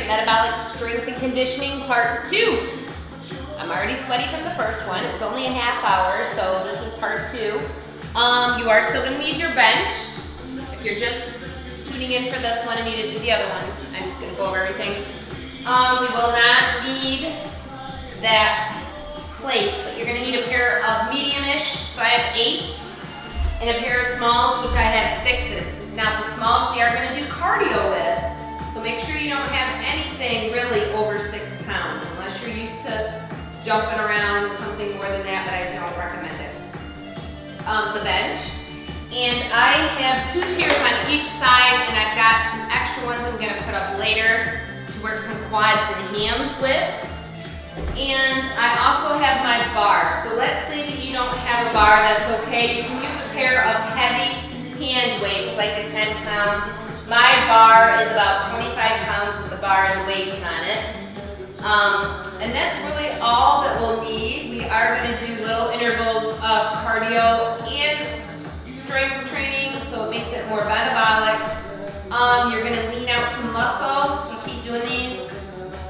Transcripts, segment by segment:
great. Metabolic strength and conditioning part 2. I'm already sweaty from the first one. It was only a half hour, so this is part 2. You are still going to need your bench. If you're just tuning in for this one and you didn't do the other one, I'm going to go over everything. We will not need that plate, but you're going to need a pair of medium-ish, so I have 8s, and a pair of smalls, which I have 6s. Now the smalls we are going to do cardio with, so make sure you don't have anything really over 6 pounds, unless you're used to jumping around something more than that, but I don't recommend it. The bench, and I have 2 tiers on each side, and I've got some extra ones I'm going to put up later to work some quads and hams with. And I also have my bar. So let's say that you don't have a bar, that's okay. You can use a pair of heavy hand weights, like a 10-pound. My bar is about 25 pounds with the bar and the weights on it. And that's really all that we'll need. We are going to do little intervals of cardio and strength training, so it makes it more metabolic. You're going to lean out some muscle. You keep doing these,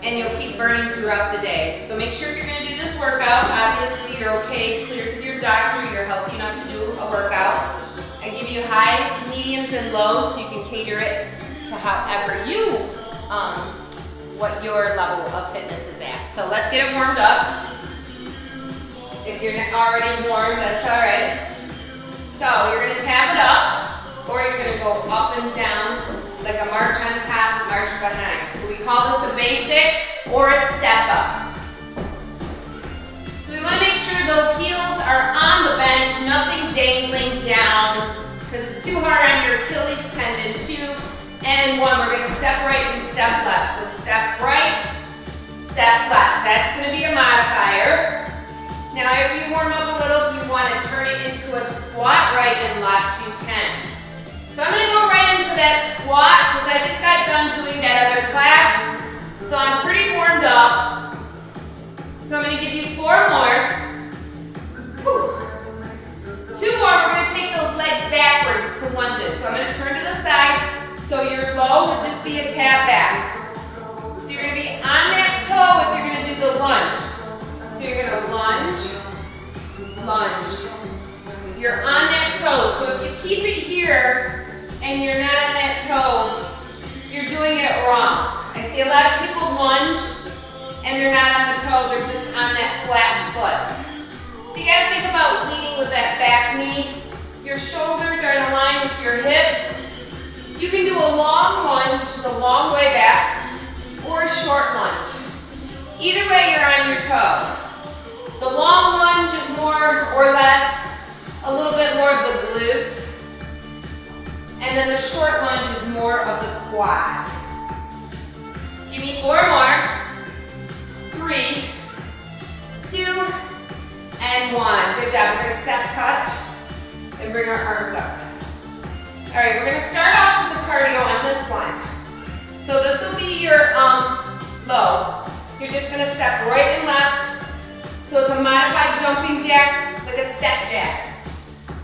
and you'll keep burning throughout the day. So make sure if you're going to do this workout, obviously you're okay, cleared with your doctor, you're healthy enough to do a workout. I give you highs, mediums, and lows so you can cater it to however you, what your level of fitness is at. So let's get it warmed up. If you're already warm, that's all right. So you're going to tab it up, or you're going to go up and down like a march on top, march behind. So we call this a basic or a step up. So we want to make sure those heels are on the bench, nothing dangling down, because it's too hard on your Achilles tendon. 2 and 1, we're going to step right and step left. So step right, step left. That's going to be a modifier. Now if you warm up a little, if you want to turn it into a squat right and left, you can. So I'm going to go right into that squat because I just got done doing that other class. So I'm pretty warmed up. So I'm going to give you 4 more. Whew. 2 more, we're going to take those legs backwards to lunges. So I'm going to turn to the side. So your low would just be a tap back. So you're going to be on that toe if you're going to do the lunge. So you're going to lunge, lunge. You're on that toe. So if you keep it here, and you're not on that toe, you're doing it wrong. I see a lot of people lunge and they're not on the toe, they're just on that flat foot. So you gotta think about leading with that back knee. Your shoulders are in line with your hips. You can do a long lunge, which is a long way back, or a short lunge. Either way, you're on your toe. The long lunge is more or less a little bit more of the glute. And then the short lunge is more of the quad. Give me 4 more. 3, 2, and 1. Good job. We're going to step touch and bring our arms up. All right, we're going to start off with the cardio on this one. So this will be your low. You're just going to step right and left. So it's a modified jumping jack, like a step jack.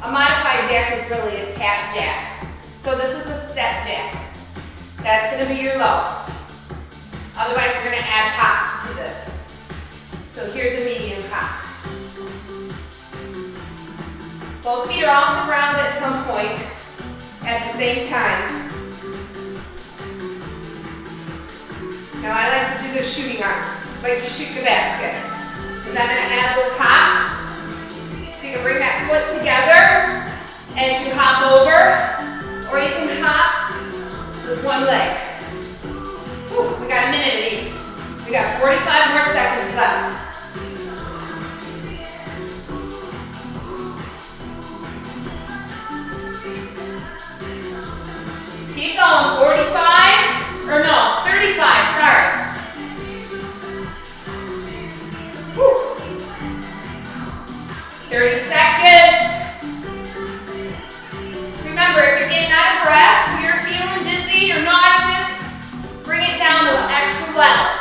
A modified jack is really a tap jack. So this is a step jack. That's going to be your low. Otherwise, we're going to add hops to this. So here's a medium hop. Both feet are off the ground at some point at the same time. Now I like to do the shooting arms, like you shoot the basket. And then I'm going to add those hops. So you can bring that foot together as you hop over. Or you can hop with one leg. Whew, we got a minute of these. We got 45 more seconds left. Keep going, 45, or no, 35, sorry. Whew. 30 seconds. Remember, if you're getting out of breath, you're feeling dizzy, you're nauseous, bring it down to an extra level.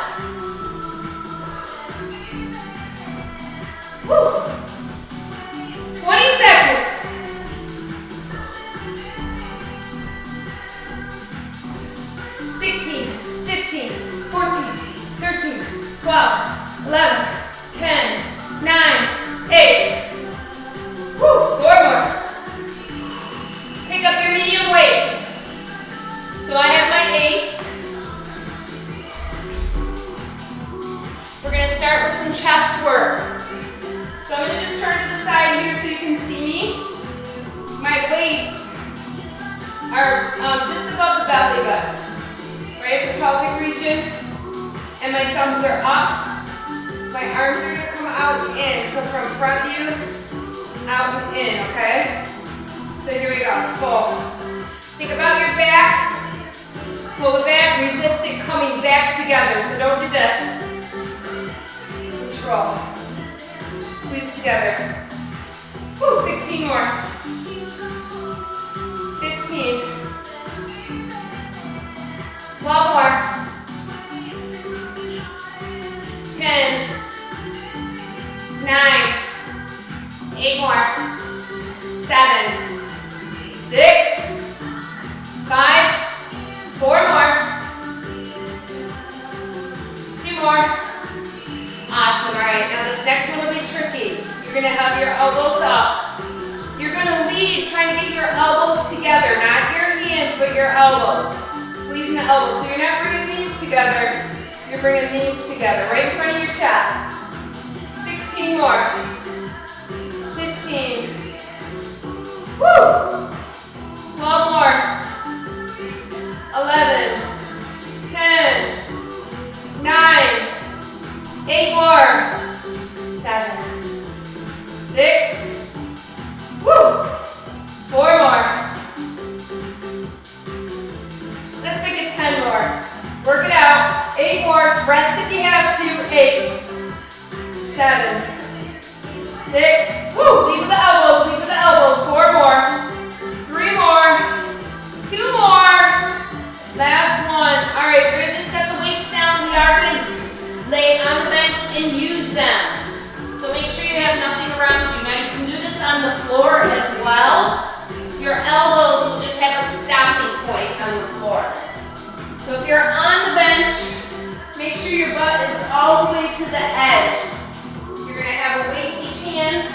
12, 11, 10, 9, 8. Woo, 4 more. Pick up your medium weights. So I have my 8. We're going to start with some chest work. So I'm going to just turn to the side here so you can see me. My weights are just above the belly button, right? The pelvic region. And my thumbs are up. My arms are going to come out and in. So from front view, out and in, okay? So here we go. Pull. Think about your back. Pull it back. Resist it coming back together. So don't do this. Control. Squeeze together. Woo, 16 more. 15. 12 more. 10. 9. 8 more. 7. 6. 5. 4 more. 2 more. Awesome. All right. Now this next one will be tricky. You're going to have your elbows up. You're going to lead trying to get your elbows together. Not your hands, but your elbows. Squeezing the elbows. So you're not bringing these together. You're bringing these together. Right in front of your chest. 16 more. 15. Woo! 12 more. 11. 10. 9. 8 more. 7. 6. Woo! 4 more. Let's make it 10 more. Work it out. 8 more. Rest if you have to. 8. 7. 6. Woo! Lead with the elbows. Lead with the elbows. 4 more. 3 more. 2 more. Last one. All right, we're going to just set the weights down. We are going to lay it on the bench and use them. So make sure you have nothing around you. Now you can do this on the floor as well. Your elbows will just have a stopping point on the floor. So if you're on the bench, make sure your butt is all the way to the edge. You're going to have a weight in each hand,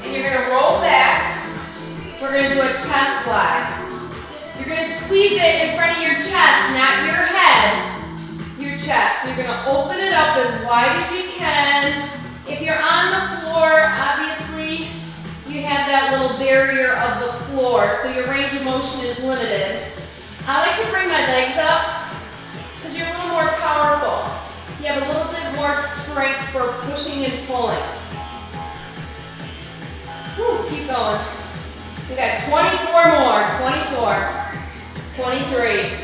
and you're going to roll back. We're going to do a chest fly. You're going to squeeze it in front of your chest, not your head. Your chest. So you're going to open it up as wide as you can. If you're on the floor, obviously, you have that little barrier of the floor, so your range of motion is limited. I like to bring my legs up because you're a little more powerful. You have a little bit more strength for pushing and pulling. Whew, keep going. We got 24 more. 24. 23.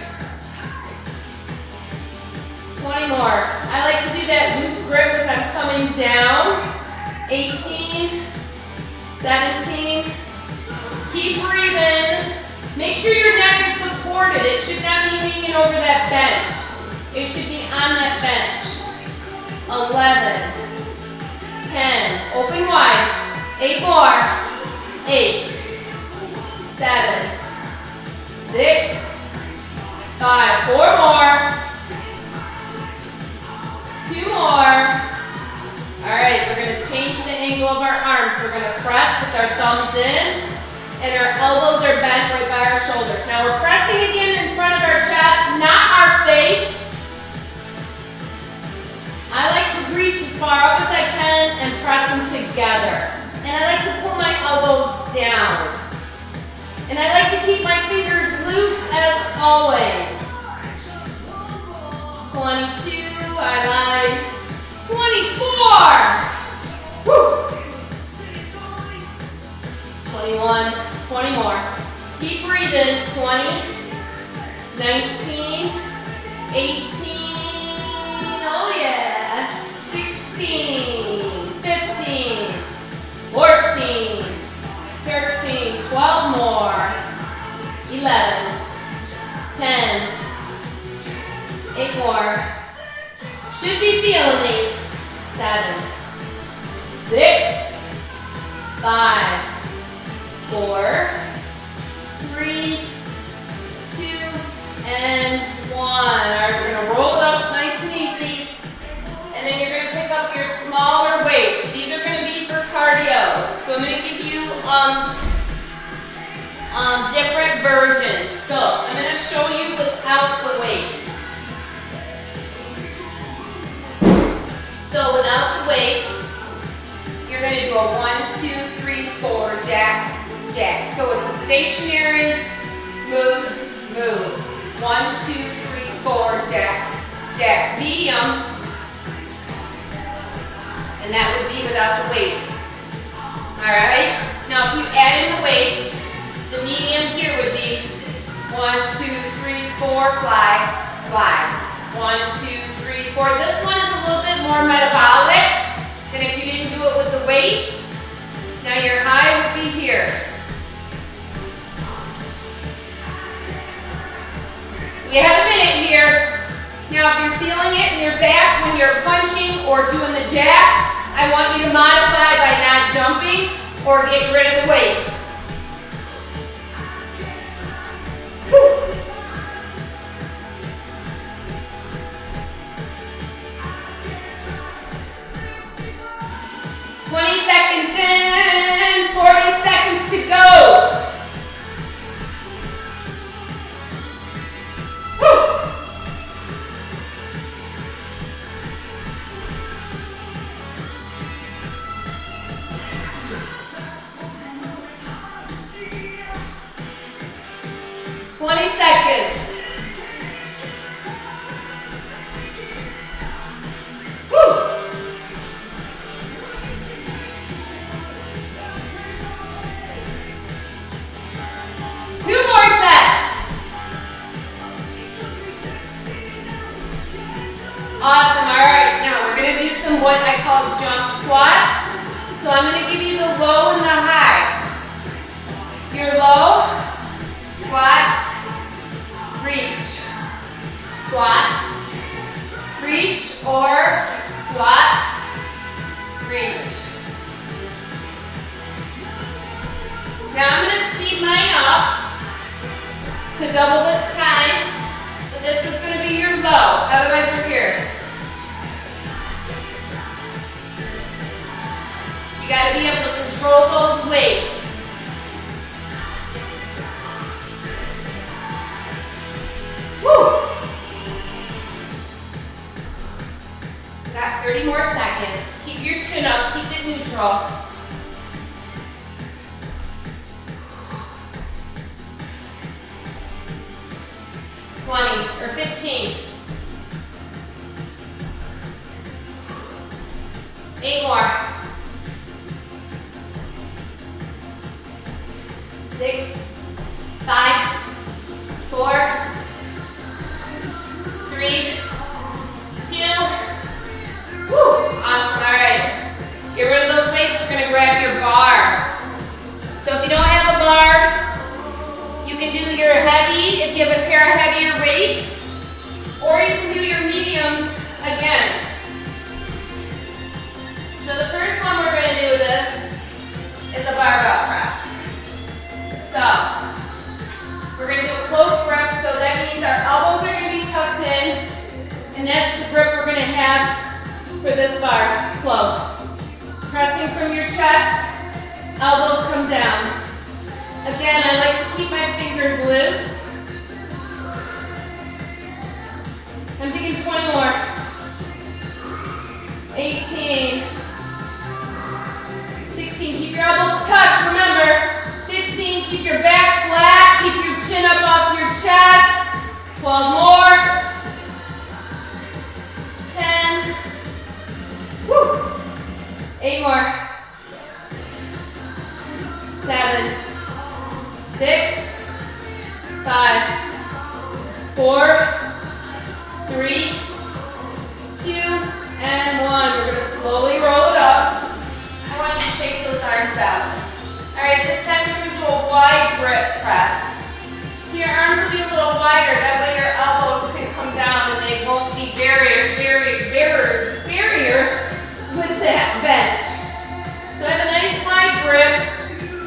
20 more. I like to do that loose grip as I'm coming down. 18. 17. Keep breathing. Make sure your neck is supported. It should not be hanging over that bench. It should be on that bench. 11. 10. Open wide. 8 more. 8. 7. 6. 5. 4 more. 2 more. All right, we're going to change the angle of our arms. We're going to press with our thumbs in, and our elbows are bent right by our shoulders. Now we're pressing again in front of our chest, not our face. I like to reach as far up as I can and press them together. And I like to pull my elbows down. And I like to keep my fingers loose as always. 22, I lied. 24! Woo! 21, 20 more. Keep breathing. 20, 19, 18, oh yeah. 16, 15, 14, 13, 12 more. 11, 10, 8 more. Should be feeling these. 7, 6, 5, 4, 3, 2, and 1. All right, we're going to roll it up nice and easy. some different versions. So I'm going to show you without the weights. So without the weights, you're going to do a 1, 2, 3, 4, jack, jack. So it's a stationary, move, move. 1, 2, 3, 4, jack, jack. Medium, and that would be without the weights. Alright? Now if you add in the weights, the medium here would be 1, 2, 3, 4, fly, fly. 1, 2, 3, 4. This one is a little bit more metabolic than if you didn't do it with the weights. Now your high would be here. So we have a minute here. Now if you're feeling it in your back when you're punching or doing the jacks, I want you to modify by not jumping or getting rid of the weights. Woo. 20 seconds in, 40 seconds to go. Woo. Seconds. Woo. Two more sets. Awesome. All right. Now we're going to do some what I call jump squats. So I'm going to give you the low and the high. Your low, squat, reach, squat, reach, or squat, reach. Now I'm going to speed mine up to double this time, but this is going to be your low, otherwise we're here. You got to be able to control those weights. Woo! Got 30 more seconds. Keep your chin up, keep it neutral. Or 15. 8 more. 6, 5, 4, 3, 2. Woo! Awesome. All right. Get rid of those weights. We're going to grab your bar. So if you don't have a bar, you can do your heavy if you have a pair of heavier weights, or you can do your mediums again. So the first one we're going to do is a barbell press. So we're going to do a close grip, so that means our elbows are going to be tucked in, and that's the grip we're going to have for this bar. It's close. Pressing from your chest, elbows come down. Again, I like to keep my fingers loose. I'm thinking 20 more. 18. 16, keep your elbows tucked, remember. 15, keep your back flat, keep your chin up off your chest. 12 more. 10. Woo. 8 more. 7, 6, 5, 4, 3, 2, and 1. We're going to slowly roll it up. I want you to shake those arms out. Alright, this time we're going to do a wide grip press. So your arms will be a little wider, that way your elbows can come down and they won't be barrier with that bench. So I have a nice wide grip,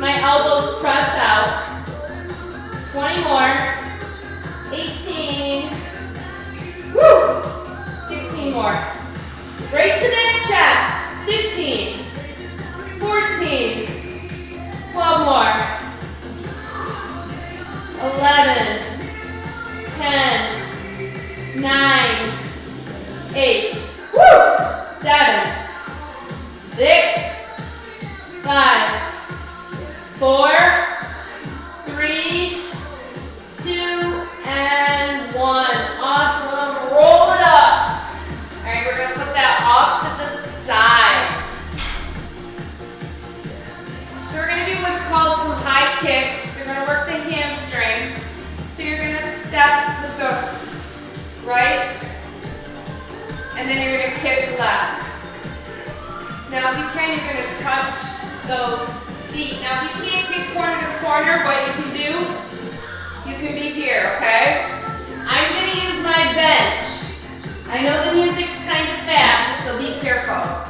my elbows press out. 20 more, 18, woo, 16 more. Right to that chest, 15, 14, 12 more. 9, 8, 7, 6, 5, 4, 3, 2, and 1. Awesome. Roll it up. All right, we're going to put that off to the side. So we're going to do what's called some high kicks. You're going to work the hamstring. So you're going to step with the right, and then you're going to kick left. Now if you can, you're going to touch those feet. Now if you can't kick corner to corner, what you can do, you can be here, okay? I'm going to use my bench. I know the music's kind of fast, so be careful.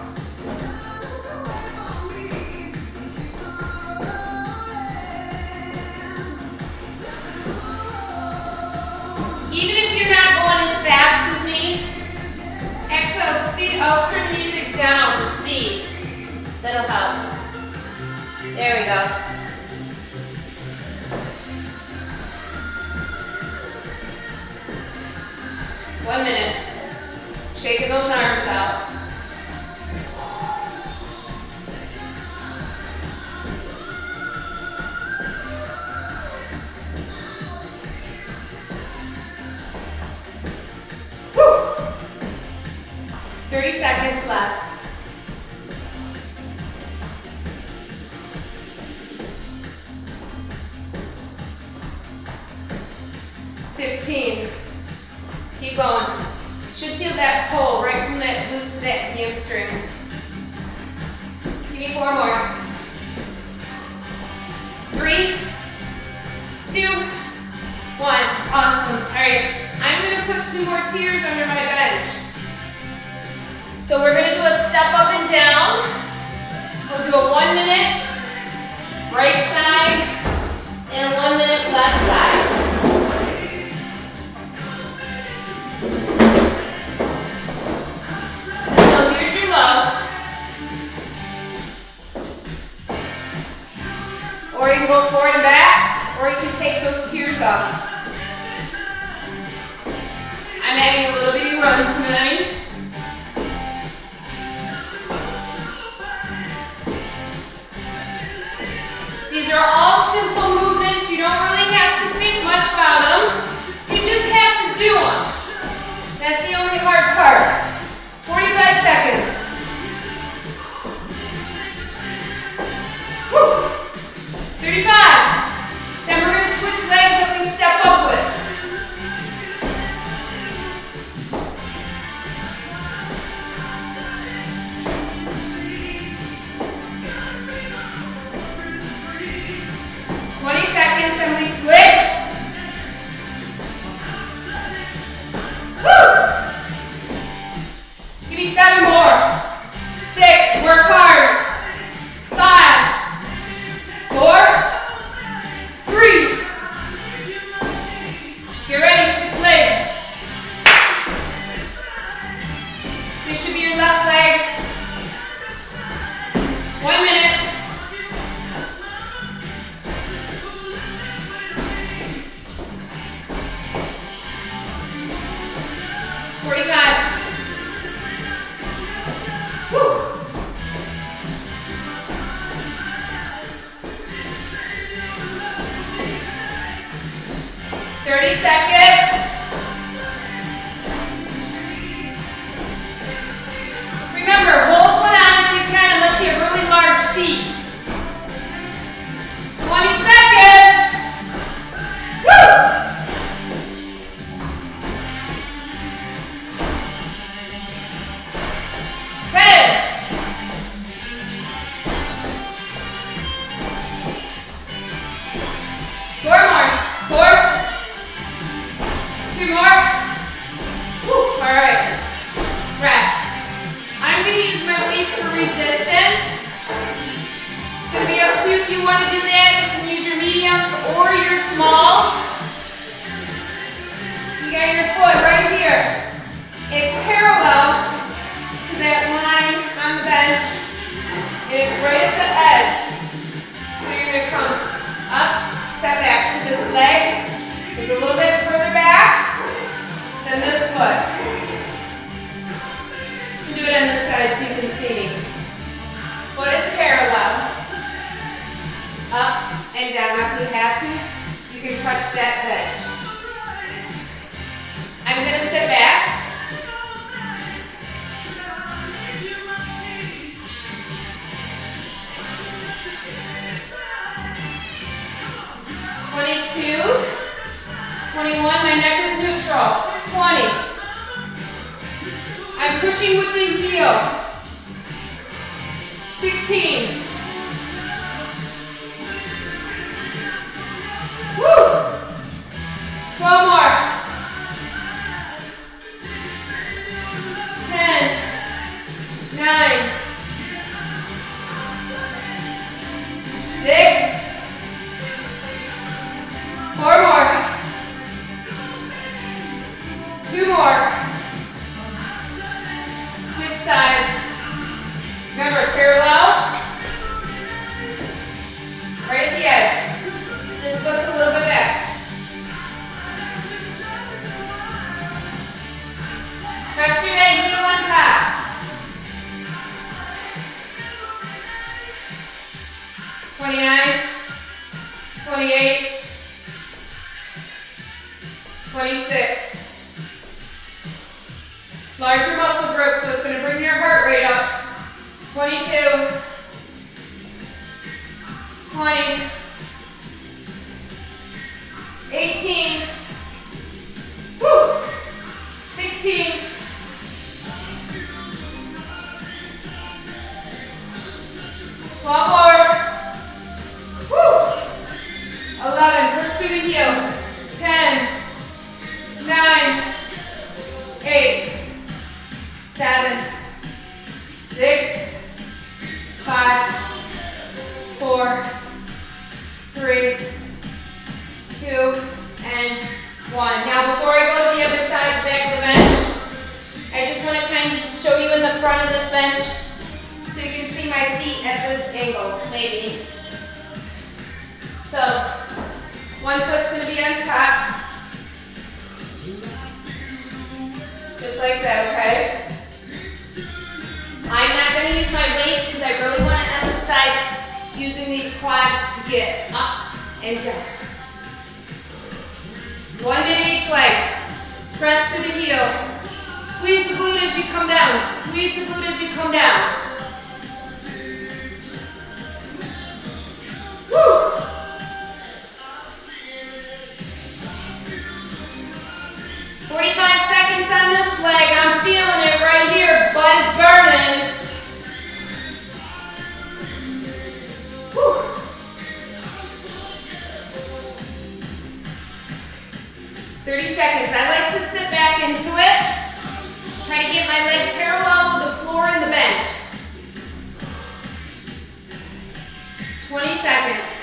Even if you're not going as fast as me, actually I'll turn the music down to speed. That'll help. There we go. One minute. Shaking those arms out. Woo! 30 seconds left. 15. Keep going. Should feel that pull right from that glute to that hamstring. Give me 4 more. 3, 2, 1. Awesome. All right. I'm going to put 2 more tiers under my bench. So we're going to do a step up and down. We'll do a 1 minute right side and a 1 minute left side. So here's your low. Or you can go forward and back, or you can take those tiers up. I'm adding a little bitty run tonight. These are all simple movements. You don't really have to think much about them. You just have to do them. That's the only hard part. 45 seconds. Woo! 35. Then we're going to switch legs that we step up with. And we switch. Woo! Give me 7 more. 6, work hard. 5, 4, 3. Get ready, switch legs. This should be your left leg. 1 minute. 45. Woo. 30 seconds. Remember, hold foot on if you can, unless you have really large feet. 20 seconds. Woo! 10. 4 more. 4. 2 more. Woo. All right. Rest. I'm going to use my weights for resistance. It's going to be up to you if you want to do that. You can use your mediums or your smalls. You got your foot right here. It's parallel to that line on the bench. And it's right at the edge. So you're going to come up, step back. So this leg is a little bit further back than this foot. 20. I'm pushing with the heel. 16. Woo! 12 more. 10. 9. 6. 4 more. 2 more. Switch sides. Remember, parallel. Right at the edge. This foot's a little bit back. Press your leg heel on top. 29, 28, 26. Larger muscle group, so it's going to bring your heart rate up. 22, 20, 18, woo, 16, 12 more, woo, 11, push through the heels, 10, 9, 8, 7, 6, 5, 4, 3, 2, and 1. Now before I go to the other side, back of the bench, I just want to kind of show you in the front of this bench so you can see my feet at this angle, maybe. So, one foot's going to be on top, just like that, okay? I'm not going to use my weights because I really want to emphasize using these quads to get up and down. 1 minute each leg. Press to the heel. Squeeze the glute as you come down. Squeeze the glute as you come down. Woo! 45 seconds on this leg. I'm feeling it right here. Butt is burning. Woo! 30 seconds. I like to sit back into it. Try to get my leg parallel with the floor and the bench. 20 seconds.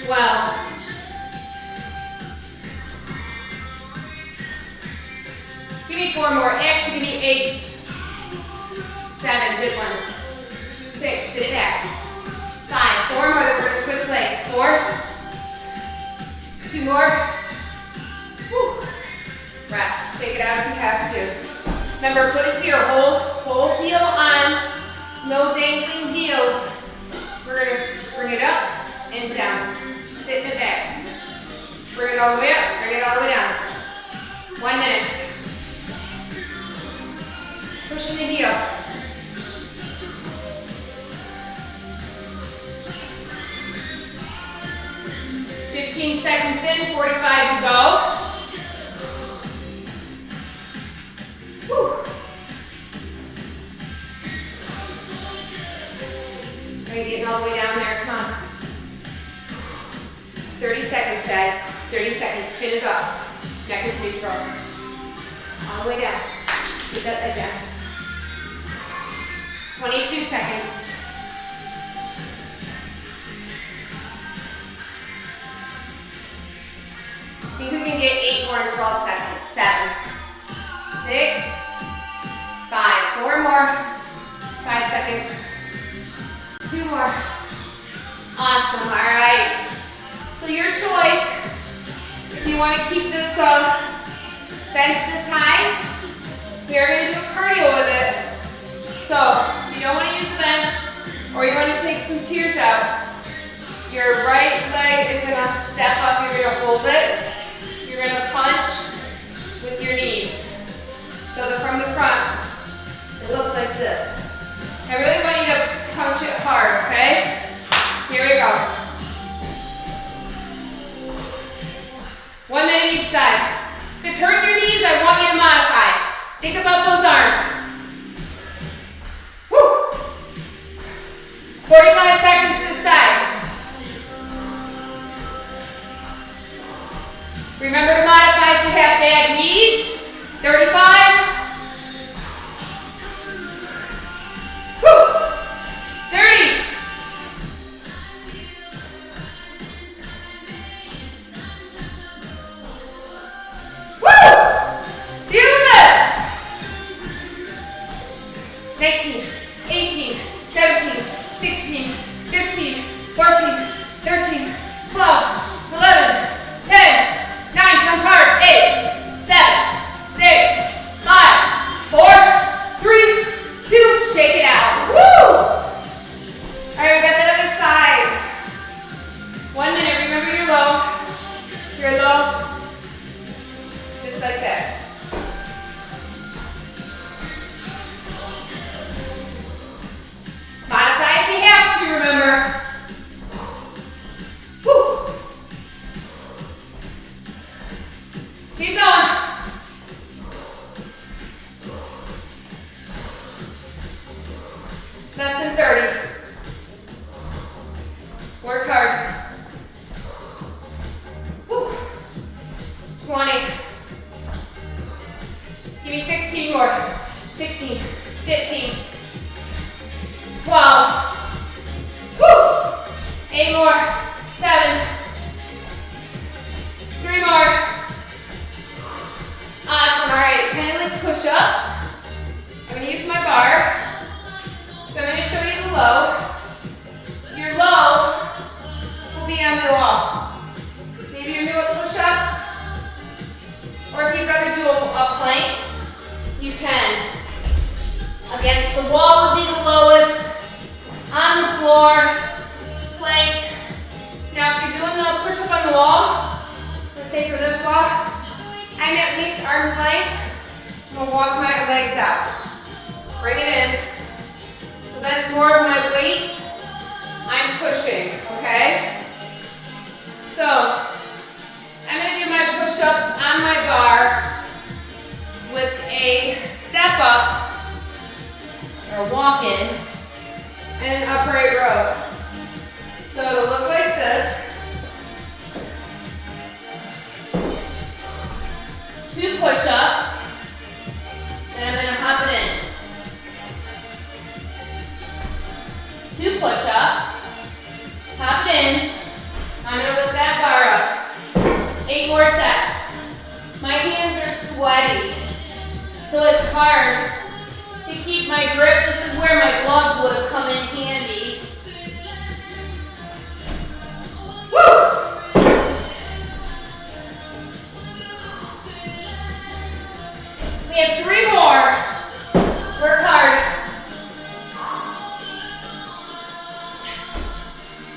12. 4 more. Actually, give me 8. 7. Good ones. 6. Sit it back. 5. 4 more. We're going to switch legs. 4. 2 more. Whew. Rest. Shake it out if you have to. Remember, foot is here. Whole heel on. No dangling heels. We're going to bring it up and down. Sit in it back. Bring it all the way up. Bring it all the way down. 1 minute. Pushing the heel. 15 seconds in, 45 to go. Whew. Are you getting all the way down there? Come on. 30 seconds, guys. 30 seconds. Chin is up. Neck is neutral. All the way down. Get that leg down. 22 seconds. I think we can get 8 more in 12 seconds. 7, 6, 5, 4 more, 5 seconds, 2 more. Awesome, all right. So your choice, if you want to keep this bench this high, we are going to do a cardio with it. So, if you don't want to use the bench, or you want to take some cheers out, your right leg is going to step up, you're going to hold it, you're going to punch with your knees. So from the front, it looks like this. I really want you to punch it hard, okay? Here we go. side. If it's hurting your knees, I want you to modify. Think about those arms. Woo! 45 seconds this side. Remember to modify if you have bad knees. 35. Woo! 30. Woo! Feel this. 19, 18, 17, 16, 15, 14, 13, 12, 11, 10, 9, punch hard, 8, 7, 6, 5, 4, 3, 2, shake it out. Woo! All right, we got that other side. 1 minute, remember you're low. You're low. Just like that. Modify if you have to, remember. Woo! Keep going. Less than 30. Work hard. Woo. 20. Give me 16 more. 16, 15, 12. Woo. 8 more. 7. 3 more. Awesome. All right, kind of like push-ups. I'm going to use my bar. So I'm going to show you the low. Your low will be on the wall. Maybe you're new at push-ups, or if you'd rather do a plank, you can. Against the wall would be the lowest. On the floor, plank. Now if you're doing the push-up on the wall, let's say for this wall, I'm at least arm's length. I'm going to walk my legs out. Bring it in. So that's more of my weight. I'm pushing, okay? So, I'm going to do my push-ups on my bar with a step up, or walk in, and an upright row. So it'll look like this. 2 push-ups, and I'm going to hop it in. 2 push-ups, hop it in. I'm going to lift that bar up. 8 more sets. My hands are sweaty, so it's hard to keep my grip. This is where my gloves would have come in handy. Woo! We have 3 more. Work hard.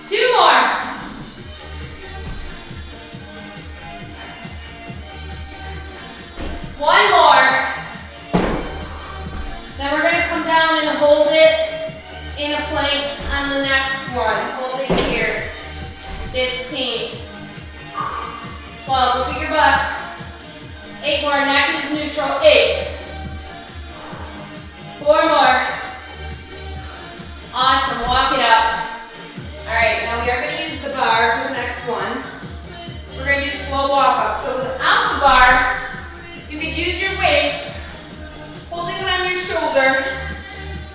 2 more. 1 more. Then we're going to come down and hold it in a plank on the next one. Hold it here. 15. 12. Look at your butt. 8 more. Neck is neutral. 8. 4 more. Awesome. Walk it up. Alright, now we are going to use the bar for the next one. We're going to do slow walk up. So without the bar, you can use your weights, holding it on your shoulder.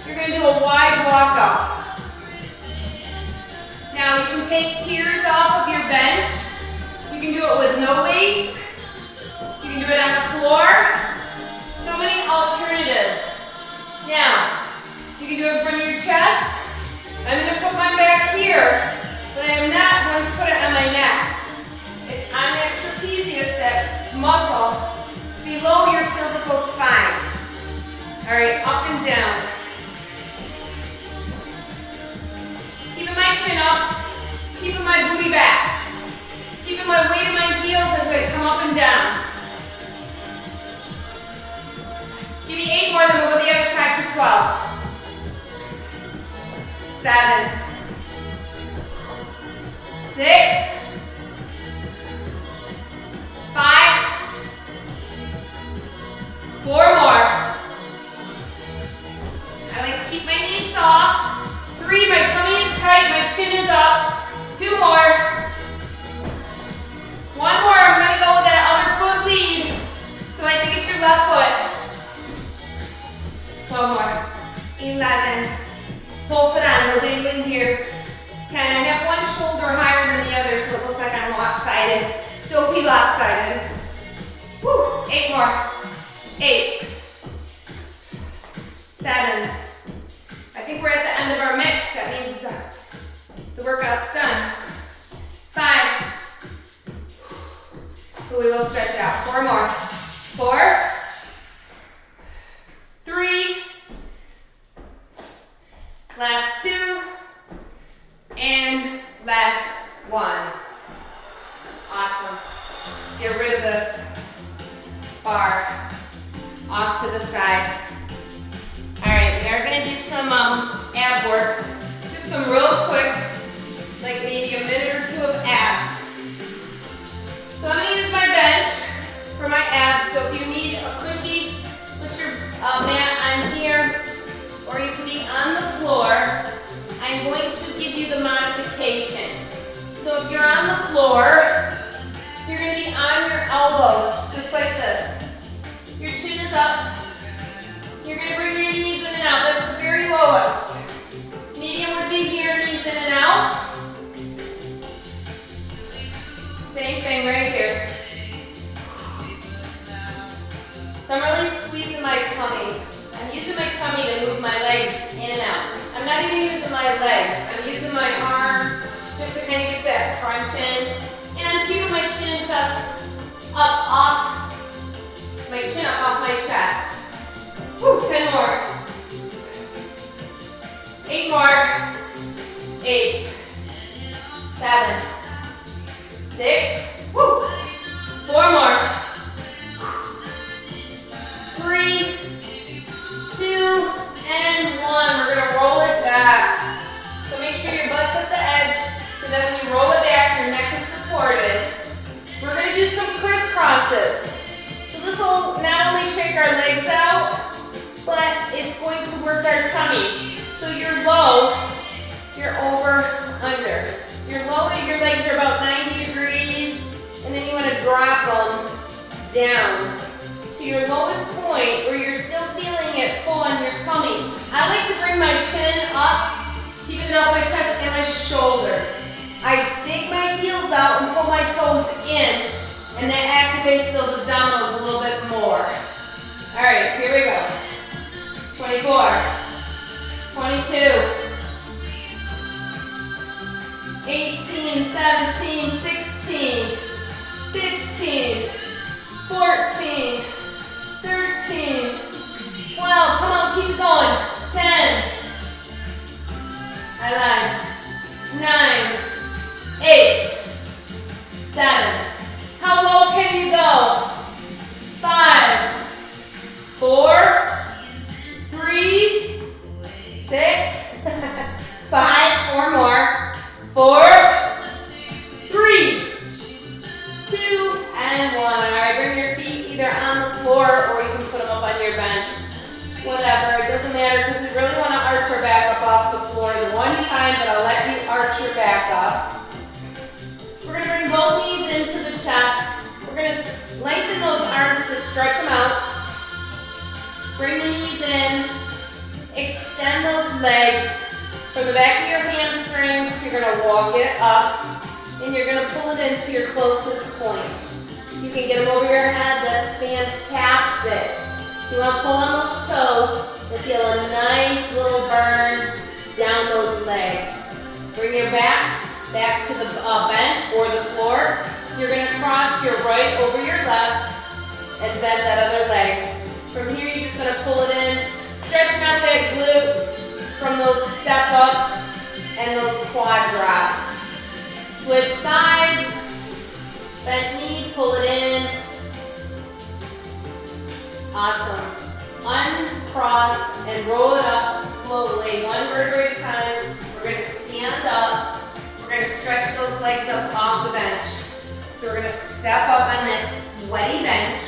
You're going to do a wide walk up. Now you can take tiers off of your bench. You can do it with no weights. You can do it on the floor. So many alternatives. Now, you can do it in front of your chest. I'm going to put my back here, but I am not going to put it on my neck. It's on that trapezius, that muscle, below your cervical spine. All right, up and down. Keeping my chin up, keeping my booty back, keeping my weight in my heels as I come up and down. Give me 8 more, then we'll go to the other side for 12. 7, 6, 5, shoulder higher than the other so it looks like I'm lopsided. Don't be lopsided. Woo, 8 more. 8, 7. I think we're at the end of our mix. That means the workout's done. 5. But we will stretch it out. 4 more. 4, 3, last 2, and last 1. Awesome. Get rid of this bar off to the sides. All right, we are gonna do some ab work. Just some real quick, like maybe a minute or 2 of abs. So I'm gonna use my bench for my abs. So if you need a cushy, put your mat on here, or you can be on the floor. I'm going to give you the modification. So if you're on the floor, you're gonna be on your elbows, just like this. Your chin is up. You're gonna bring your knees in and out. That's the very lowest. Medium would be here, knees in and out. Same thing right here. So I'm really squeezing my tummy. I'm using my tummy to move my legs in and out. I'm not even using my legs. I'm using my arms just to kind of get that crunch in. And I'm keeping my chin and chest up off, my chin up off my chest. Woo, 10 more. 8 more. 8, 7, 6, woo. 4 more. 3, 2, and 1. We're gonna roll it back. So make sure your butt's at the edge so that when you roll it back, your neck is supported. We're gonna do some crisscrosses. So this will not only shake our legs out, but it's going to work our tummy. So you're low, you're over, under. You're low, your legs are about 90 degrees, and then you want to drop them down to your lowest point where you're still feeling it pull on your tummy. I like to bring my chin up, keeping it off my chest and my shoulders. I dig my heels out and pull my toes in, and that activates those abdominals a little bit more. All right, here we go. 24, 22, 18, 17, 16, 15, 14, 13, 12, come on, keep it going, 10, I lied, 9, 8, 7, how low can you go? 5, 4, 3, 6, 5, 4 more, 4, 3, 2, and 1. All right, bring your feet either on the floor or you can put them up on your bench. Whatever, it doesn't matter since we really want to arch our back up off the floor the one time, but I'll let you arch your back up. We're going to bring both knees into the chest. We're going to lengthen those arms to stretch them out. Bring the knees in. Extend those legs. From the back of your hamstrings, you're going to walk it up, and you're going to pull it into your closest points. You can get them over your head. That's fantastic. So you want to pull on those toes and feel a nice little burn down those legs. Bring your back to the bench or the floor. You're going to cross your right over your left and bend that other leg. From here, you're just going to pull it in, stretching out that glute from those step ups and those quad drops. Switch sides, bent knee, pull it in. Awesome. Uncross and roll it up slowly, one vertebrae at a time. We're going to stand up. We're going to stretch those legs up off the bench. So we're going to step up on this sweaty bench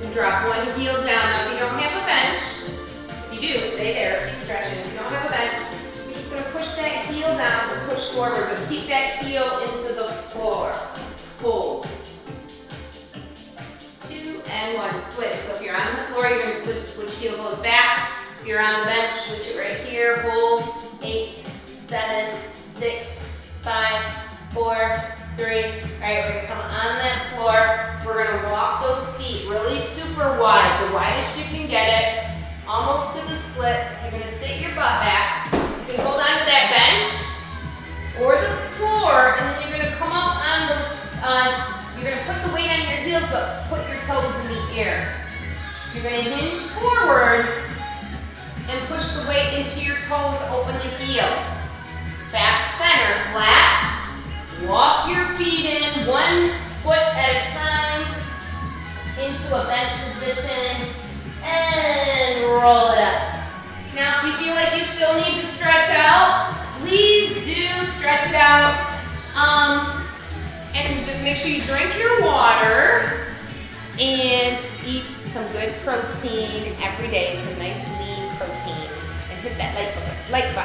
and drop one heel down. Now if you don't have a bench, if you do, stay there, keep stretching. If you don't have a bench, you're just going to push that heel down and push forward, but keep that heel into the floor. Pull. 2 and 1, switch. So if you're on the floor, you're going to switch, which heel goes back. If you're on the bench, switch it right here. Hold. 8, 7, 6, You're gonna put the weight on your heels, but put your toes in the air. You're gonna hinge forward and push the weight into your toes, open the heels. Back center, flat. Walk your feet in, 1 foot at a time, into a bent position, and roll it up. Now, if you feel like you still need to stretch out, please do stretch it out. And just make sure you drink your water and eat some good protein every day, some nice lean protein. And hit that like button.